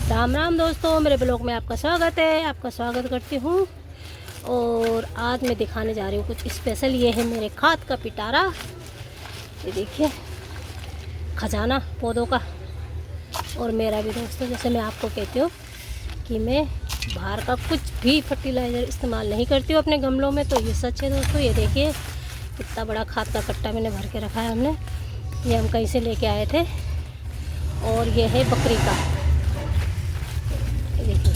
राम राम दोस्तों, मेरे ब्लॉग में आपका स्वागत है। आपका स्वागत करती हूँ। और आज मैं दिखाने जा रही हूँ कुछ स्पेशल। ये है मेरे खाद का पिटारा। ये देखिए, खजाना पौधों का। और मेरा भी दोस्तों, जैसे मैं आपको कहती हूँ कि मैं बाहर का कुछ भी फर्टिलाइज़र इस्तेमाल नहीं करती हूँ अपने गमलों में, तो ये सच है दोस्तों। ये देखिए कितना बड़ा खाद का कट्टा मैंने भर के रखा है। हमने ये हम कहीं से लेके आए थे। और ये है बकरी का, देखिए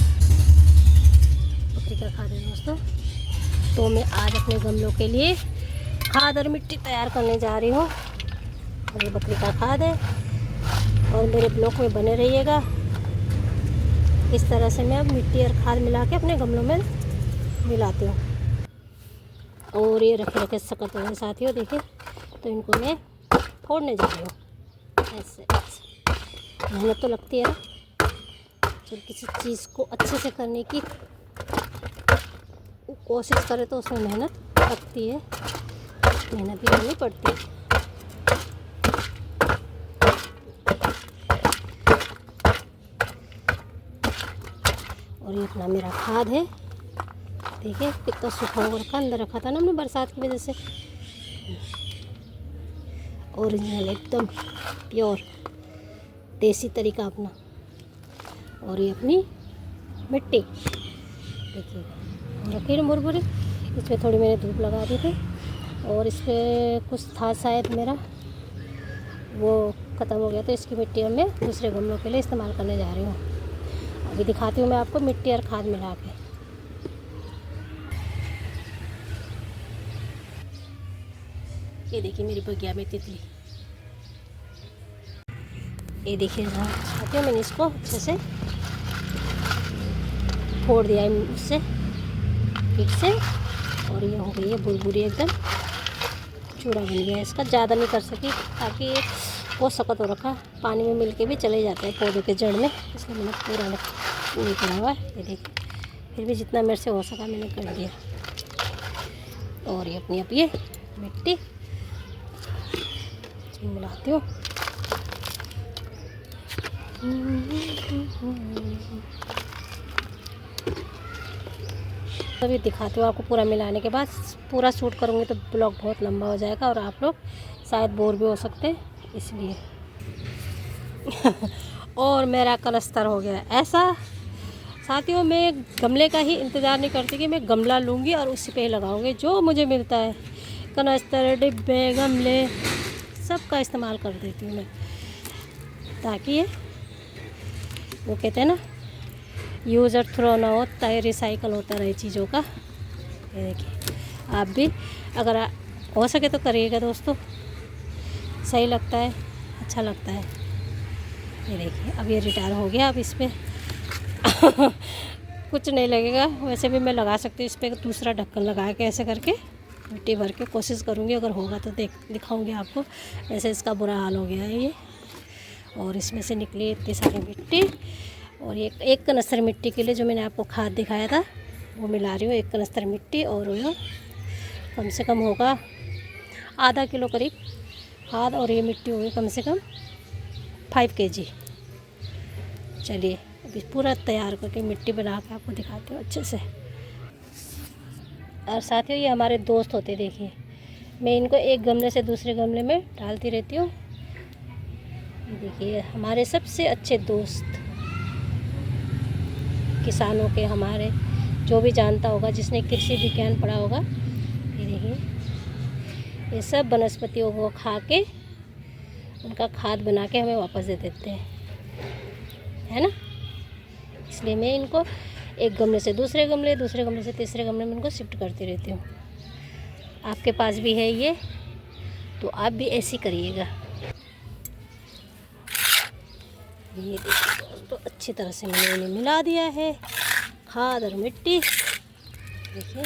बकरी का खाद है दोस्तों। तो मैं आज अपने गमलों के लिए खाद और मिट्टी तैयार करने जा रही हूँ। और ये बकरी का खाद है। और मेरे ब्लॉग में बने रहिएगा। इस तरह से मैं अब मिट्टी और खाद मिला के अपने गमलों में मिलाती हूँ। और ये रखे रखे सकत हो गए साथियों, देखिए। तो इनको मैं फोड़ने जा रही हूँ ऐसे ऐसे। मेहनत तो लगती है ना, जब किसी चीज़ को अच्छे से करने की कोशिश करे तो उसमें मेहनत लगती है, मेहनत भी करनी पड़ती है। और ये अपना मेरा खाद है, देखिए कितना सूखा हो रखा, अंदर रखा था ना हमने बरसात की वजह से। ओरिजिनल एकदम प्योर देसी तरीका अपना। और ये अपनी मिट्टी देखिए रखी है मुरमुरी। इसमें थोड़ी मैंने धूप लगा दी थी। और इस पर कुछ था शायद मेरा, वो ख़त्म हो गया, तो इसकी मिट्टी अब मैं दूसरे गमलों के लिए इस्तेमाल करने जा रही हूँ। अभी दिखाती हूँ मैं आपको मिट्टी और खाद मिला के। ये देखिए मेरी बगिया में तितली। ये देखिए साथियों, मैंने इसको अच्छे से फोड़ दिया है उससे, पीठ से। और ये हो गई है बुरबुरी, एकदम चूड़ा बन गया है इसका। ज़्यादा नहीं कर सकी ताकि वो सख्त हो रखा, पानी में मिल के भी चले जाते हैं पौधों के जड़ में, इसलिए मैंने पूरा नहीं करा हुआ। ये देखिए, फिर भी जितना मेरे से हो सका मैंने कर दिया। और ये अपनी अब ये मिट्टी मिलाती हूँ। तभी दिखाती हूँ आपको पूरा मिलाने के बाद। पूरा शूट करूँगी तो ब्लॉग बहुत लंबा हो जाएगा और आप लोग शायद बोर भी हो सकते हैं, इसलिए। और मेरा कलस्तर हो गया ऐसा साथियों, मैं गमले का ही इंतज़ार नहीं करती कि मैं गमला लूँगी और उसी पे ही लगाऊँगी। जो मुझे मिलता है, कनस्तर, डिब्बे, गमले, सब का इस्तेमाल कर देती हूँ मैं, ताकि ये वो कहते हैं ना, यूज़ और थ्रो ना हो, ताकि रिसाइकल होता रहे चीज़ों का। ये देखिए, आप भी अगर हो सके तो करिएगा दोस्तों, सही लगता है, अच्छा लगता है। ये देखिए, अब ये रिटायर हो गया, अब इस पर कुछ नहीं लगेगा। वैसे भी मैं लगा सकती हूँ इस पर दूसरा ढक्कन लगा के, ऐसे करके मिट्टी भर के कोशिश करूँगी, अगर होगा तो दिखाऊँगी आपको। वैसे इसका बुरा हाल हो गया है ये। और इसमें से निकली इतनी सारी मिट्टी। और ये एक कनस्तर मिट्टी के लिए जो मैंने आपको खाद दिखाया था वो मिला रही हूँ। एक कनस्तर मिट्टी, और वो कम से कम होगा आधा किलो करीब खाद। और ये मिट्टी होगी कम से कम 5 kg। चलिए अभी पूरा तैयार करके मिट्टी बना के आपको दिखाती हूँ अच्छे से। और साथियों, ये हमारे दोस्त होते, देखिए मैं इनको एक गमले से दूसरे गमले में डालती रहती हूँ। देखिए हमारे सबसे अच्छे दोस्त, किसानों के, हमारे जो भी जानता होगा, जिसने कृषि विज्ञान पढ़ा होगा, ये देखिए ये सब वनस्पतियों को खा के उनका खाद बना के हमें वापस दे देते हैं, है ना। इसलिए मैं इनको एक गमले से दूसरे गमले, दूसरे गमले से तीसरे गमले में इनको शिफ्ट करती रहती हूँ। आपके पास भी है ये, तो आप भी ऐसे करिएगा। ये देखिए दोस्तों, अच्छी तरह से मैंने इन्हें मिला दिया है, खाद और मिट्टी। देखिए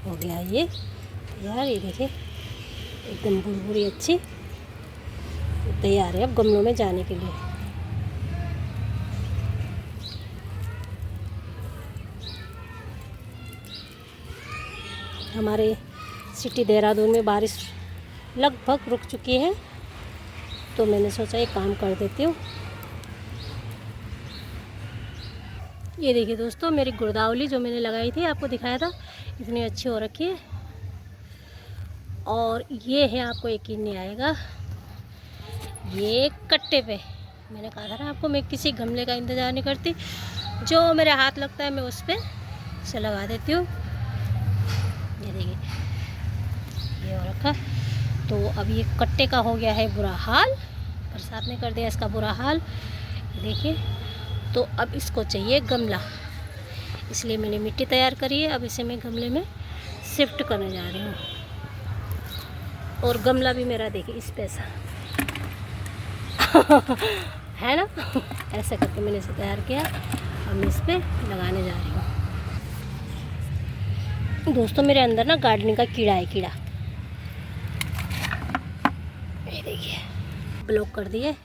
हो गया ये यार। ये देखिए एकदम बुरबुरी अच्छी तैयार है अब गमलों में जाने के लिए। हमारे सिटी देहरादून में बारिश लगभग रुक चुकी है, तो मैंने सोचा एक काम कर देती हूँ। ये देखिए दोस्तों, मेरी गुड़दावली जो मैंने लगाई थी, आपको दिखाया था, इतनी अच्छी हो रखी है। और ये है, आपको यकीन नहीं आएगा, ये कट्टे पे, मैंने कहा था ना आपको, मैं किसी गमले का इंतज़ार नहीं करती, जो मेरे हाथ लगता है मैं उस पर से लगा देती हूँ। ये देखिए, ये हो रखा। तो अब ये कट्टे का हो गया है बुरा हाल, बरसात ने कर दिया इसका बुरा हाल। देखिए, तो अब इसको चाहिए गमला, इसलिए मैंने मिट्टी तैयार करी है। अब इसे मैं गमले में शिफ्ट करने जा रही हूँ। और गमला भी मेरा देखिए इस पे ऐसा है ना, ऐसा करके मैंने इसे तैयार किया। अब मैं इस पे लगाने जा रही हूँ। दोस्तों, मेरे अंदर ना गार्डनिंग का कीड़ा है, कीड़ा, ये देखिए ब्लॉक कर दिए।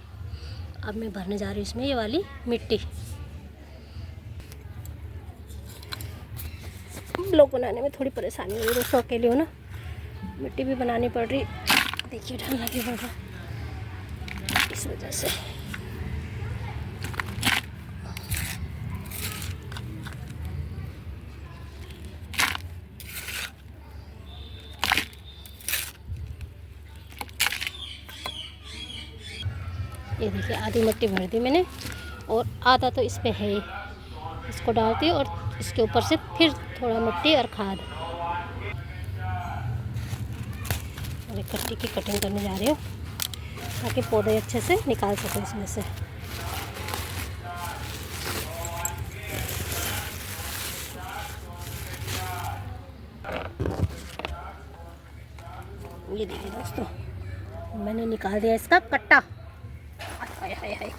अब मैं भरने जा रही हूँ इसमें ये वाली मिट्टी। ब्लॉक बनाने में थोड़ी परेशानी हो रही है दोस्तों, अकेले हो ना, मिट्टी भी बनानी पड़ रही, देखिए ढलना भी पड़ रहा, इस वजह से। ये देखिए, आधी मिट्टी भर दी मैंने और आधा तो इस पे है, इसको डालती हूँ और इसके ऊपर से फिर थोड़ा मिट्टी और खाद। और एक कट्टी की कटिंग करने जा रही हूँ ताकि पौधे अच्छे से निकाल सकें इसमें से। ये देखिए दोस्तों, मैंने निकाल दिया इसका कट्टा। हाय हाय हाय,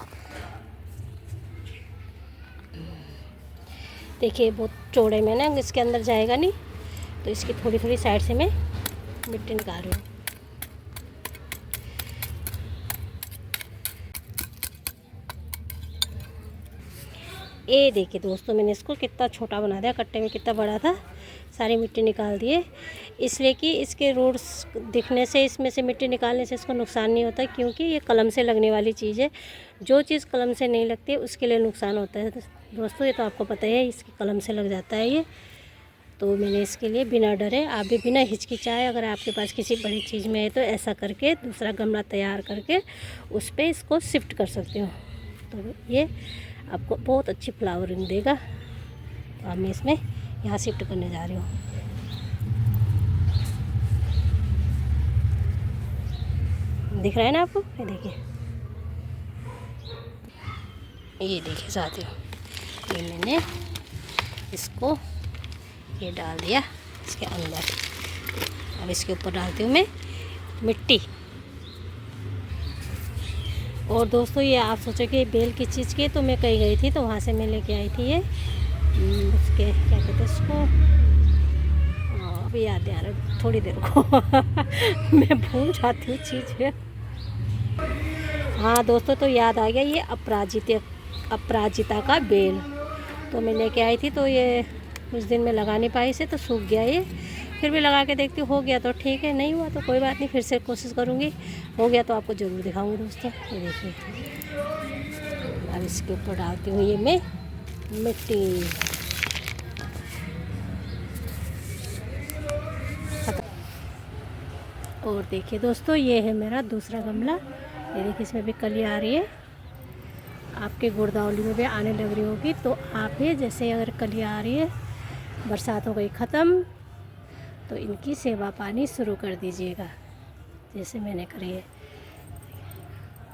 देखिए बहुत चौड़े में ना, इसके अंदर जाएगा नहीं, तो इसकी थोड़ी थोड़ी साइड से मैं मिट्टी निकाल रही हूँ। ये देखिए दोस्तों, मैंने इसको कितना छोटा बना दिया, कट्टे में कितना बड़ा था, सारी मिट्टी निकाल दिए। इसलिए कि इसके रूट्स दिखने से, इसमें से मिट्टी निकालने से इसको नुकसान नहीं होता, क्योंकि ये कलम से लगने वाली चीज़ है। जो चीज़ कलम से नहीं लगती उसके लिए नुकसान होता है दोस्तों, ये तो आपको पता है, इसकी कलम से लग जाता है ये। तो मैंने इसके लिए बिना डरे, आप भी बिना हिचकिचाए, अगर आपके पास किसी बड़ी चीज़ में है तो ऐसा करके दूसरा गमला तैयार करके उस पर इसको शिफ्ट कर सकते हो। तो ये आपको बहुत अच्छी फ्लावरिंग देगा। तो अब मैं इसमें यहाँ शिफ्ट करने जा रही हूँ। दिख रहा है ना आपको, ये देखिए साथियों, ये मैंने इसको ये डाल दिया इसके अंदर। अब इसके ऊपर डालती हूँ मैं मिट्टी। और दोस्तों, ये आप सोचो कि बेल किस चीज़ की, तो मैं कहीं गई थी तो वहाँ से मैं लेके आई थी ये, उसके क्या कहते हैं उसको, अभी याद आ रहा, थोड़ी देर को मैं भूल जाती हूँ चीज़। हाँ दोस्तों, तो याद आ गया, ये अपराजिता का बेल तो मैं लेके आई थी। तो ये कुछ दिन में लगा नहीं पाई इसे, तो सूख गया ये। फिर भी लगा के देखती हूँ, हो गया तो ठीक है, नहीं हुआ तो कोई बात नहीं, फिर से कोशिश करूँगी, हो गया तो आपको ज़रूर दिखाऊंगी दोस्तों। ये देखिए, अब इसके ऊपर डालती हूँ ये मैं मिट्टी। और देखिए दोस्तों, ये है मेरा दूसरा गमला। ये देखिए, इसमें भी कली आ रही है, आपके गुड़दावली में भी आने लग रही होगी। तो आप भी जैसे अगर कली आ रही है, बरसात हो गई ख़त्म, तो इनकी सेवा पानी शुरू कर दीजिएगा, जैसे मैंने करी है।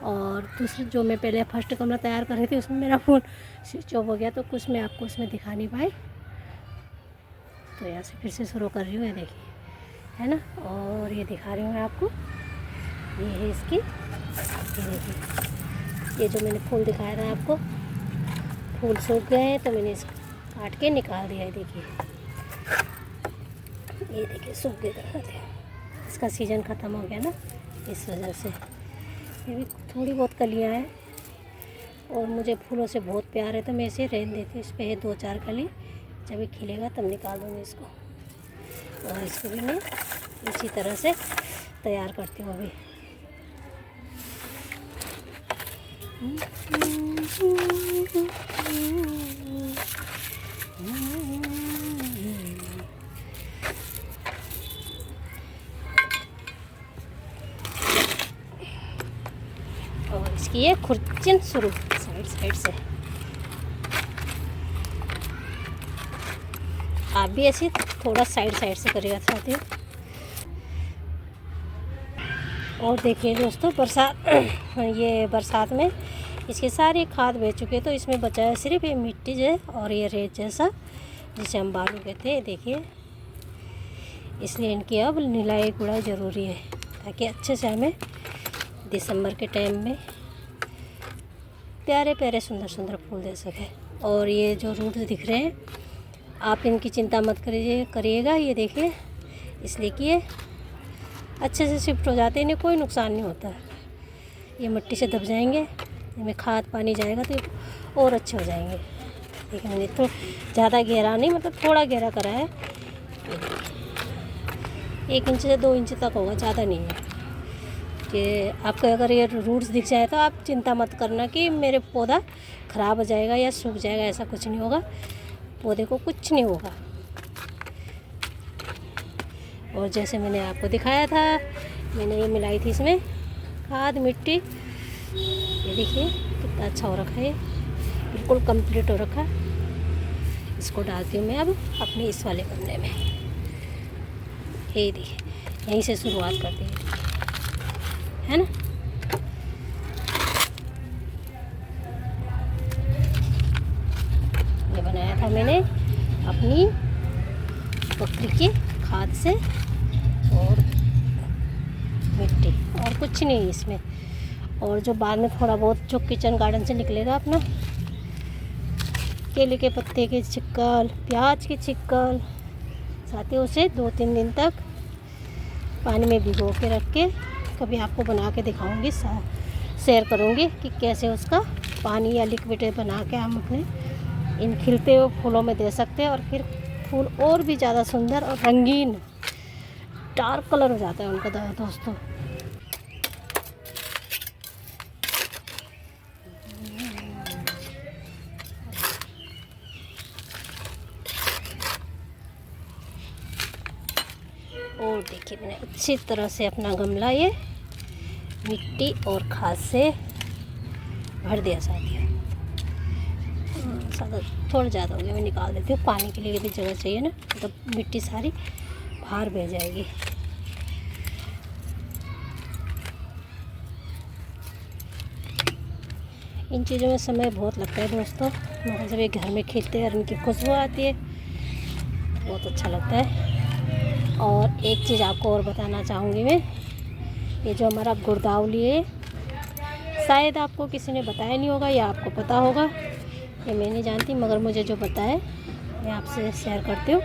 और दूसरी जो मैं पहले फर्स्ट गमला तैयार कर रही थी, उसमें मेरा फ़ोन स्विच ऑफ हो गया, तो कुछ मैं आपको उसमें दिखा नहीं पाई, तो यहाँ से फिर से शुरू कर रही हूँ। ये देखिए, है ना, और ये दिखा रही हूँ मैं आपको, ये है इसकी, ये देखिए, ये जो मैंने फूल दिखाया था आपको, फूल सूख गए हैं तो मैंने इसको काट के निकाल दिया है। देखिए, ये देखिए सूख गए थे, इसका सीज़न ख़त्म हो गया ना, इस वजह से। ये भी थोड़ी बहुत कलियाँ हैं और मुझे फूलों से बहुत प्यार है, तो मैं इसे रहने देती हूँ। इस पर है 2-4 कली, जब ये खिलेगा तब निकाल दूँगी इसको। और इसको भी मैं इसी तरह से तैयार करती हूँ अभी। और इसकी ये खुरचन शुरू साइड साइड से। आप भी ऐसे थोड़ा साइड साइड से करिएगा साथियों। और देखिए दोस्तों, ये बरसात में इसके सारे खाद बह चुके, तो इसमें बचा है सिर्फ ये मिट्टी जो है और ये रेत जैसा जिसे हम बालू कहते हैं। देखिए, इसलिए इनकी अब निराई गुड़ाई ज़रूरी है ताकि अच्छे से हमें दिसंबर के टाइम में प्यारे प्यारे सुंदर सुंदर फूल दे सके। और ये जो रूट्स दिख रहे हैं, आप इनकी चिंता मत करिएगा। ये देखिए, इसलिए कि ये अच्छे से शिफ्ट हो जाते हैं, इन्हें कोई नुकसान नहीं होता। ये मिट्टी से दब जाएंगे, इनमें खाद पानी जाएगा तो ये और अच्छे हो जाएंगे। देखिए, मैंने तो ज़्यादा गहरा नहीं, मतलब थोड़ा गहरा करा है। 1 इंच से 2 इंच तक होगा, ज़्यादा नहीं है। कि आपको अगर ये रूट्स दिख जाए तो आप चिंता मत करना कि मेरे पौधा ख़राब हो जाएगा या सूख जाएगा, ऐसा कुछ नहीं होगा। पौधे को कुछ नहीं होगा। और जैसे मैंने आपको दिखाया था, मैंने ये मिलाई थी इसमें खाद मिट्टी। ये देखिए कितना अच्छा हो रखा है, बिल्कुल कंप्लीट हो रखा। इसको डालती हूँ मैं अब अपने इस वाले गमले में। ये देखिए, यहीं से शुरुआत करती है ना। ये बनाया था मैंने अपनी बकरी की खाद से और मिट्टी, और कुछ नहीं इसमें। और जो बाद में थोड़ा बहुत जो किचन गार्डन से निकलेगा अपना, केले के पत्ते की छिक्कल, प्याज की छिक्कल, साथ ही उसे 2-3 दिन तक पानी में भिगो के रख के कभी आपको बना के दिखाऊंगी, शेयर करूंगी कि कैसे उसका पानी या लिक्विड बना के हम अपने इन खिलते हुए फूलों में दे सकते हैं। और फिर फूल और भी ज़्यादा सुंदर और रंगीन डार्क कलर हो जाता है उनका दोस्तों। और देखिए, मैंने अच्छी तरह से अपना गमला ये मिट्टी और खाद से भर दिया साथियों। थोड़ा ज़्यादा हो गया, मैं निकाल देती हूँ। पानी के लिए भी जगह चाहिए ना, तो मिट्टी सारी बाहर बह जाएगी। इन चीज़ों में समय बहुत लगता है दोस्तों, मगर जब ये घर में खिलते हैं और इनकी खुशबू आती है बहुत अच्छा लगता है। और एक चीज़ आपको और बताना चाहूँगी मैं, ये जो हमारा गुड़दावली है, शायद आपको किसी ने बताया नहीं होगा या आपको पता होगा, ये मैं नहीं जानती, मगर मुझे जो पता है मैं आपसे शेयर करती हूँ।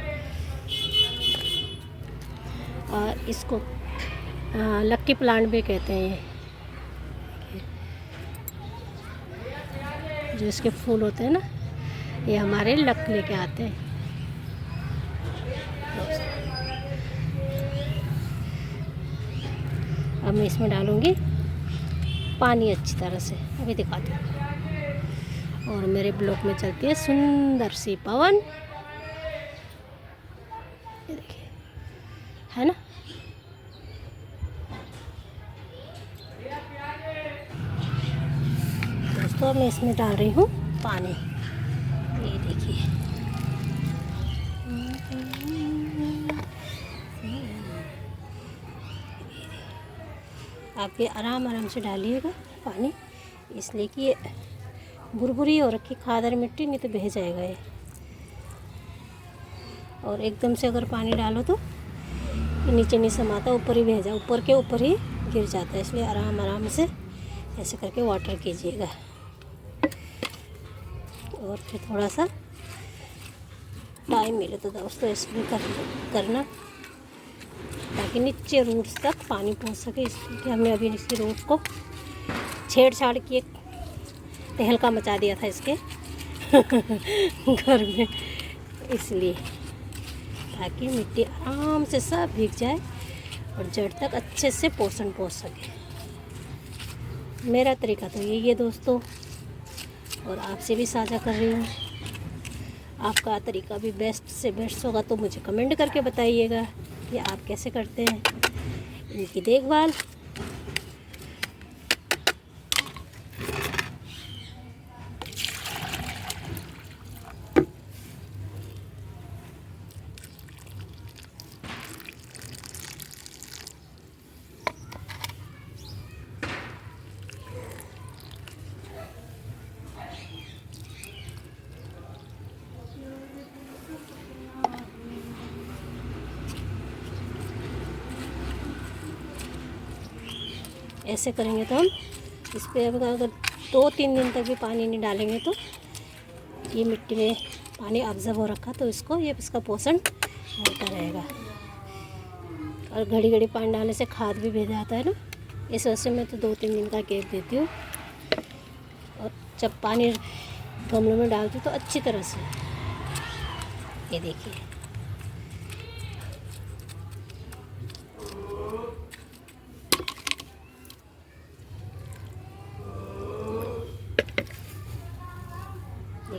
इसको लक्की प्लांट भी कहते हैं। जो इसके फूल होते हैं ना, ये हमारे लक लेके आते हैं। अब मैं इसमें डालूँगी पानी अच्छी तरह से, अभी दिखाती हूँ। और मेरे ब्लॉक में चलती है सुंदर सी पवन, ये देखिए, है ना। दोस्तों, मैं इसमें डाल रही हूँ पानी, ये देखिए। आप ये आराम आराम से डालिएगा पानी, इसलिए कि ये बुरबुरी हो रखी खाद और मिट्टी, नहीं तो बह जाएगा ये। और एकदम से अगर पानी डालो तो ये नीचे नहीं समाता, ऊपर ही बह जाए, ऊपर के ऊपर ही गिर जाता है। इसलिए आराम आराम से ऐसे करके वाटर कीजिएगा। और फिर थोड़ा सा टाइम मिले तो दोस्तों इसमें करना, ताकि नीचे रूट्स तक पानी पहुंच सके। इसलिए हमने अभी इसकी रूट को छेड़छाड़ की, एक तहलका मचा दिया था इसके घर में, इसलिए ताकि मिट्टी आराम से सब भीग जाए और जड़ तक अच्छे से पोषण पहुँच सके। मेरा तरीका तो यही है दोस्तों, और आपसे भी साझा कर रही हूँ। आपका तरीका भी बेस्ट से बेस्ट होगा तो मुझे कमेंट करके बताइएगा कि आप कैसे करते हैं इनकी देखभाल। ऐसे करेंगे तो हम इस पर अगर 2-3 दिन तक भी पानी नहीं डालेंगे तो ये मिट्टी में पानी ऑब्जर्व हो रखा तो इसका पोषण होता रहेगा। और घड़ी घड़ी पानी डालने से खाद भी भेज जाता है ना, इस वजह से मैं तो 2-3 दिन का गैप देती हूँ। और जब पानी गमलों में डालती हूँ तो अच्छी तरह से, ये देखिए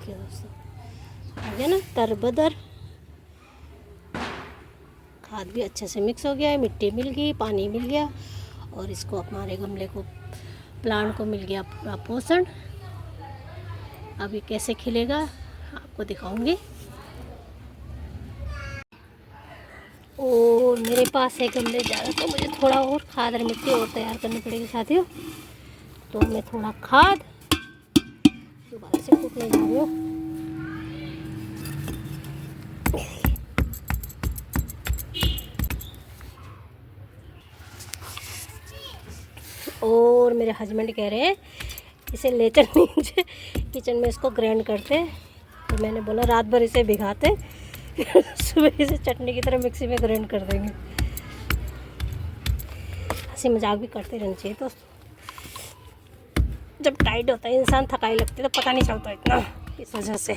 दोस्तों, आ गया ना तरबदर। खाद भी अच्छे से मिक्स हो गया है, मिट्टी मिल गई, पानी मिल गया और इसको हमारे गमले को, प्लांट को मिल गया पूरा पोषण। अब ये कैसे खिलेगा आपको दिखाऊंगी। और मेरे पास है गमले ज़्यादा तो मुझे थोड़ा और खाद और मिट्टी और तैयार करनी पड़ेगी साथियों। तो मैं थोड़ा खाद दोबारा से कूटने जा रही हूँ। और मेरे हस्बैंड कह रहे हैं इसे ले चल नीचे किचन में इसको ग्राइंड करते। तो मैंने बोला रात भर इसे भिगाते सुबह इसे चटनी की तरह मिक्सी में ग्राइंड कर देंगे। हंसी मजाक भी करते रहना चाहिए दोस्तों। जब टाइट होता है इंसान, थकाई लगती है तो पता नहीं चलता इतना, इस वजह से।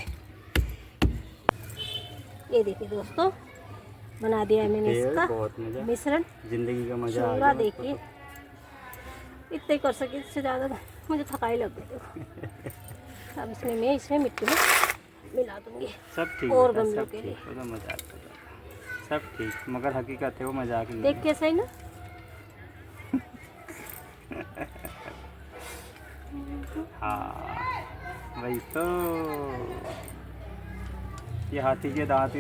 ये देखिए दोस्तों, बना दिया है मैंने इसका मिश्रण। जिंदगी का मजा आ गया। देखिए इतना ही कर सके, इससे ज़्यादा मुझे थकाई लग गई। अब इसमें मिट्टी में मिला दूंगी। सब ठीक और गमलों के लिए मजाक सब ठीक, मगर हकीकत है वो मजाक नहीं। देख कैसा है ना। हाँ वही तो, ये हाथी के दांत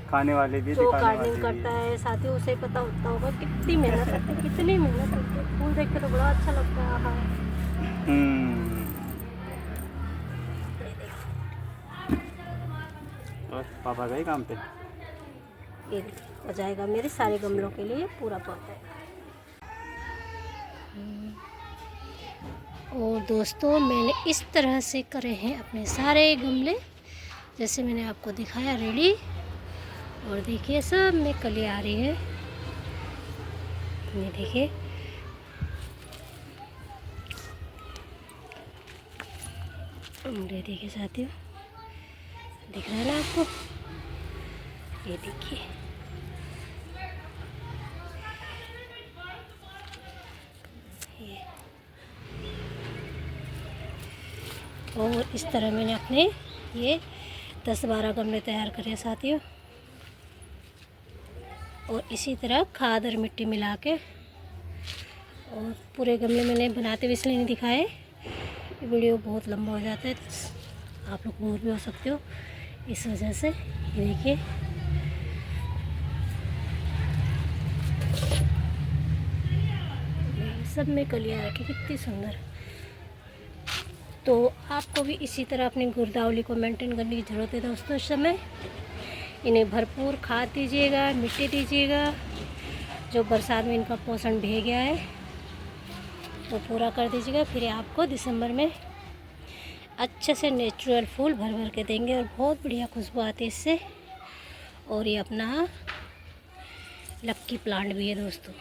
खाने वाले भी जो गार्डनिंग करता है साथियों उसे पता होता होगा कितनी मेहनत करते हैं, कितनी मेहनत करते हैं। फूल देख के तो बड़ा अच्छा लगता है। हाँ और पापा गए काम पे। ये हो जाएगा मेरे सारे गमलों के लिए पूरा पौधा है। और दोस्तों मैंने इस तरह से करे हैं अपने सारे गमले, जैसे मैंने आपको दिखाया रेडी। और देखिए सब में कली आ रही है, ये देखिए। ये देखिए साथियों, दिख रहा है ना आपको, ये देखिए। और इस तरह मैंने अपने ये 10-12 गमले तैयार करे साथियों। और इसी तरह खाद और मिट्टी मिला के, और पूरे गमले मैंने बनाते हुए इसलिए नहीं दिखाए, वीडियो बहुत लंबा हो जाता है, आप लोग बोर भी हो सकते हो, इस वजह से। ये देखिए सब में कलियाँ रखी, कितनी सुंदर। तो आपको भी इसी तरह अपनी गुरदावली को मेंटेन करने की ज़रूरत है दोस्तों। इस समय इन्हें भरपूर खाद दीजिएगा, मिट्टी दीजिएगा। जो बरसात में इनका पोषण भे गया है वो पूरा कर दीजिएगा। फिर आपको दिसंबर में अच्छे से नेचुरल फूल भर भर के देंगे और बहुत बढ़िया खुशबू आती है इससे। और ये अपना लक्की प्लांट भी है दोस्तों।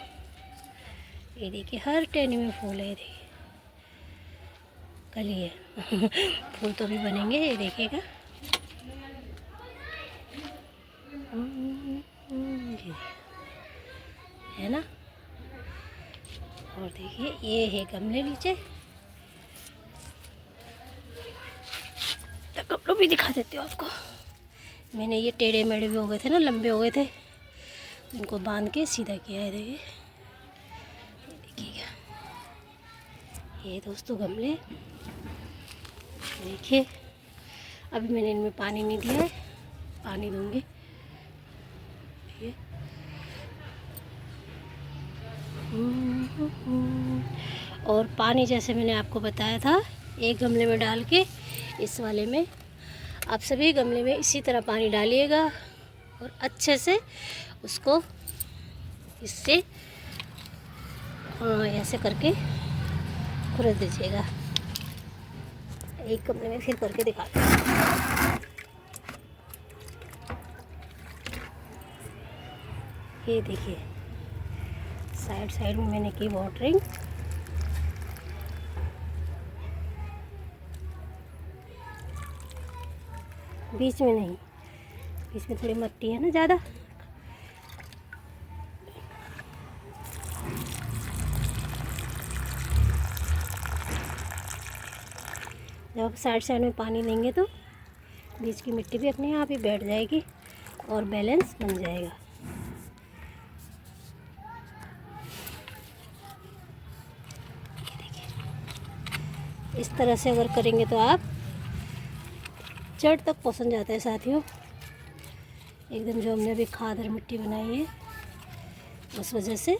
ये देखिए हर टहनी में फूल है, ये देखिए कली है। फूल तो भी बनेंगे, ये देखिएगा। ये है ना। और देखिए ये है गमले नीचे, तो कपड़ों भी दिखा देती हूँ आपको। मैंने ये टेढ़े मेढ़े भी हो गए थे ना, लंबे हो गए थे, इनको बांध के सीधा किया है। देखिए देखिएगा ये दोस्तों गमले। देखिए अभी मैंने इनमें पानी नहीं दिया है, पानी दूंगी। देखिए और पानी जैसे मैंने आपको बताया था, एक गमले में डाल के इस वाले में, आप सभी गमले में इसी तरह पानी डालिएगा और अच्छे से उसको इससे ऐसे करके खुरच दीजिएगा। एक गमले में फिर करके दिखाते हैं। ये देखिए साइड साइड में मैंने की वाटरिंग। बीच में नहीं, बीच में थोड़ी मिट्टी है ना ज़्यादा। जब आप साइड साइड में पानी देंगे तो बीच की मिट्टी भी अपने आप ही बैठ जाएगी और बैलेंस बन जाएगा। देखिए इस तरह से अगर करेंगे तो आप जड़ तक पहुंच जाता है साथियों, एकदम। जो हमने अभी खाद और मिट्टी बनाई है उस वजह से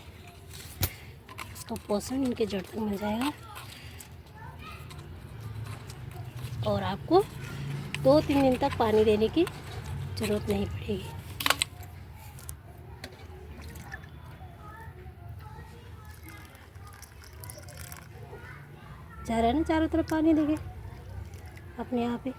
उसका पोषण इनके जड़ तक मिल जाएगा और आपको 2-3 दिन तक पानी देने की ज़रूरत नहीं पड़ेगी। जा रहा है ना चारों तरफ पानी, देखे अपने आप ही।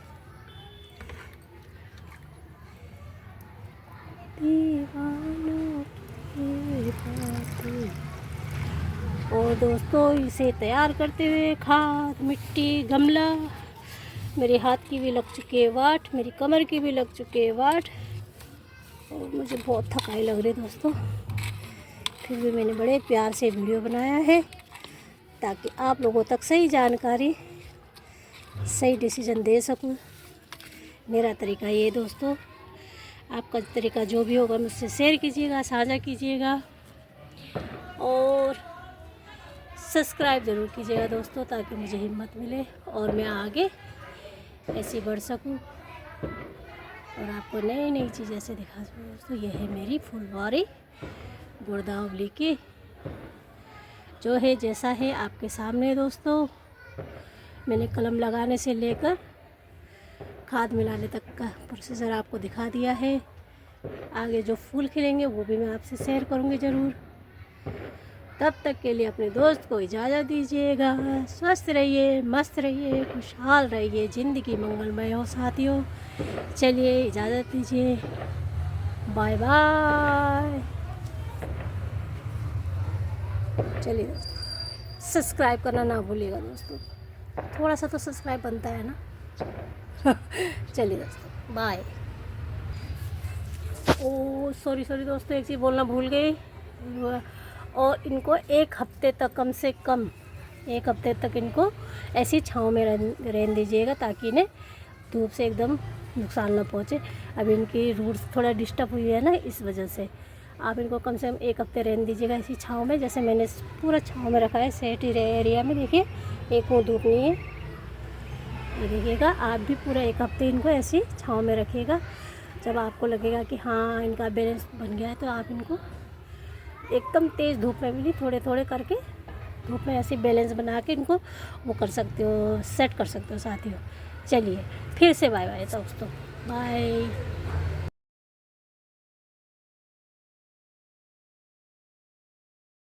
और दोस्तों इसे तैयार करते हुए खाद मिट्टी गमला, मेरे हाथ की भी लग चुकी है वाट, मेरी कमर की भी लग चुकी है वाट और मुझे बहुत थकाई लग रही है दोस्तों। फिर भी मैंने बड़े प्यार से वीडियो बनाया है ताकि आप लोगों तक सही जानकारी, सही डिसीजन दे सकूं। मेरा तरीका ये दोस्तों, आपका तरीका जो भी होगा मुझसे शेयर कीजिएगा, साझा कीजिएगा और सब्सक्राइब ज़रूर कीजिएगा दोस्तों, ताकि मुझे हिम्मत मिले और मैं आगे ऐसे बढ़ सकूं और आपको नई नई चीज़ ऐसे दिखा सकूं दोस्तों। यह है मेरी फुलवारी गुड़दावली की, जो है जैसा है आपके सामने दोस्तों। मैंने कलम लगाने से लेकर खाद मिलाने तक का प्रोसीजर आपको दिखा दिया है। आगे जो फूल खिलेंगे वो भी मैं आपसे शेयर करूँगी ज़रूर। तब तक के लिए अपने दोस्त को इजाज़त दीजिएगा। स्वस्थ रहिए, मस्त रहिए, खुशहाल रहिए, ज़िंदगी मंगलमय हो साथियों। चलिए इजाज़त दीजिए, बाय बाय। चलिए दोस्तों सब्सक्राइब करना ना भूलिएगा दोस्तों, थोड़ा सा तो सब्सक्राइब बनता है ना। चलिए दोस्तों बाय। ओ सॉरी दोस्तों, एक चीज़ बोलना भूल गई। और इनको एक हफ्ते तक, कम से कम 1 हफ्ते तक इनको ऐसी छांव में रहने दीजिएगा ताकि इन्हें धूप से एकदम नुकसान ना पहुँचे। अभी इनकी रूट्स थोड़ा डिस्टर्ब हुई है ना, इस वजह से आप इनको कम से कम 1 हफ्ते रहने दीजिएगा ऐसी छांव में। जैसे मैंने पूरा छांव में रखा है सेट एरिया में। देखिए एक वो धूप नहीं है, ये देखिएगा। आप भी पूरा 1 हफ्ते इनको ऐसी छांव में रखिएगा। जब आपको लगेगा कि हाँ इनका बैलेंस बन गया है तो आप इनको एकदम तेज़ धूप में भी नहीं, थोड़े थोड़े करके धूप में ऐसे बैलेंस बना के इनको वो कर सकते हो, सेट कर सकते हो साथियों। चलिए फिर से बाय बाय दोस्तों, बाय।